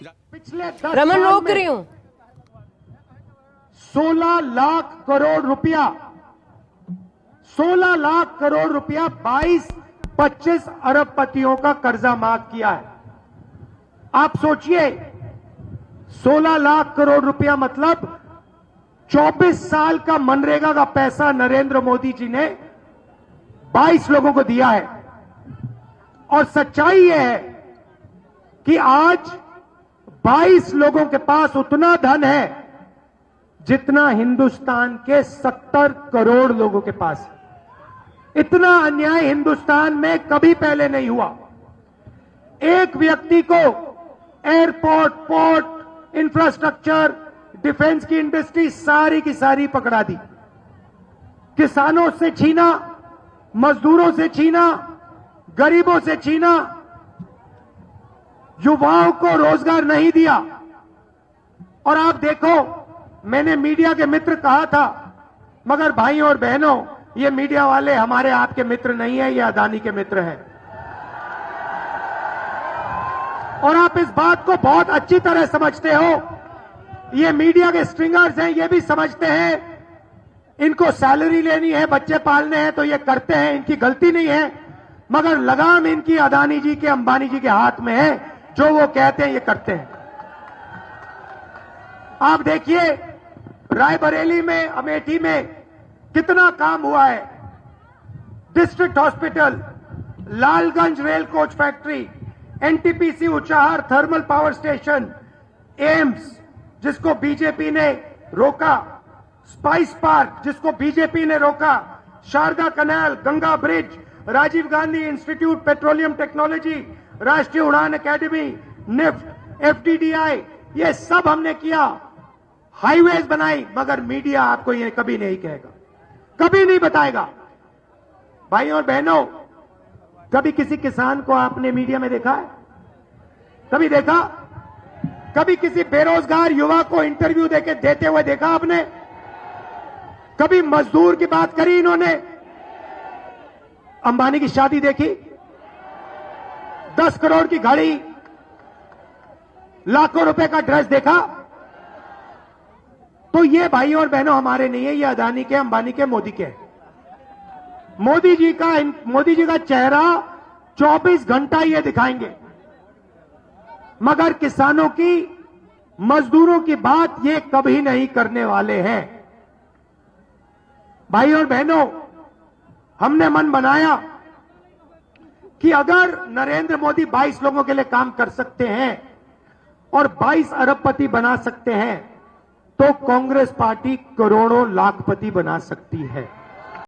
पिछले 10 रमन साल रोक में रही हूं। 16 लाख करोड़ रुपया 16 लाख करोड़ रुपया 22-25 अरबपतियों का कर्जा माफ किया है। आप सोचिए 16 लाख करोड़ रुपया मतलब 24 साल का मनरेगा का पैसा नरेंद्र मोदी जी ने 22 लोगों को दिया है। और सच्चाई यह है कि आज 22 लोगों के पास उतना धन है जितना हिंदुस्तान के 70 करोड़ लोगों के पास है। इतना अन्याय हिंदुस्तान में कभी पहले नहीं हुआ। एक व्यक्ति को एयरपोर्ट, पोर्ट, इंफ्रास्ट्रक्चर, डिफेंस की इंडस्ट्री सारी की सारी पकड़ा दी। किसानों से छीना, मजदूरों से छीना, गरीबों से छीना, युवाओं को रोजगार नहीं दिया। और आप देखो, मैंने मीडिया के मित्र कहा था, मगर भाइयों और बहनों, ये मीडिया वाले हमारे आपके मित्र नहीं है, ये अदानी के मित्र हैं। और आप इस बात को बहुत अच्छी तरह समझते हो। ये मीडिया के स्ट्रिंगर्स हैं, ये भी समझते हैं इनको सैलरी लेनी है, बच्चे पालने हैं तो ये करते हैं, इनकी गलती नहीं है। मगर लगाम इनकी अदानी जी के, अंबानी जी के हाथ में है। जो वो कहते हैं ये करते हैं। आप देखिए रायबरेली में, अमेठी में कितना काम हुआ है। District hospital, Lalganj rail coach factory, NTPC Unchahar thermal power station, AIIMS जिसको बीजेपी ने रोका, स्पाइस पार्क जिसको बीजेपी ने रोका, Sharda canal, Ganga bridge, Rajiv Gandhi institute petroleum technology, Rashtriya Uran academy, NIFT, FDDI, ये सब हमने किया। हाईवेज बनाई, मगर मीडिया आपको ये कभी नहीं कहेगा, कभी नहीं बताएगा। भाइयों और बहनों, कभी किसी किसान को आपने मीडिया में देखा है? कभी देखा? कभी किसी बेरोजगार युवा को इंटरव्यू देते हुए देखा आपने? कभी मजदूर की बात करी इन्होंने? अंबानी की शादी देखी? 10 करोड़ की घड़ी, लाखों रुपए का ड्रेस देखा? तो ये भाइयों और बहनों हमारे नहीं है, ये अदानी के, अंबानी के, मोदी के। मोदी जी का चेहरा 24 घंटा ये दिखाएंगे, मगर किसानों की, मजदूरों की बात ये कभी नहीं करने वाले हैं। भाइयों और बहनों, हमने मन बनाया कि अगर नरेंद्र मोदी 22 लोगों के लिए काम कर सकते हैं और 22 अरबपति बना सकते हैं, तो कांग्रेस पार्टी करोड़ों लाखपति बना सकती है।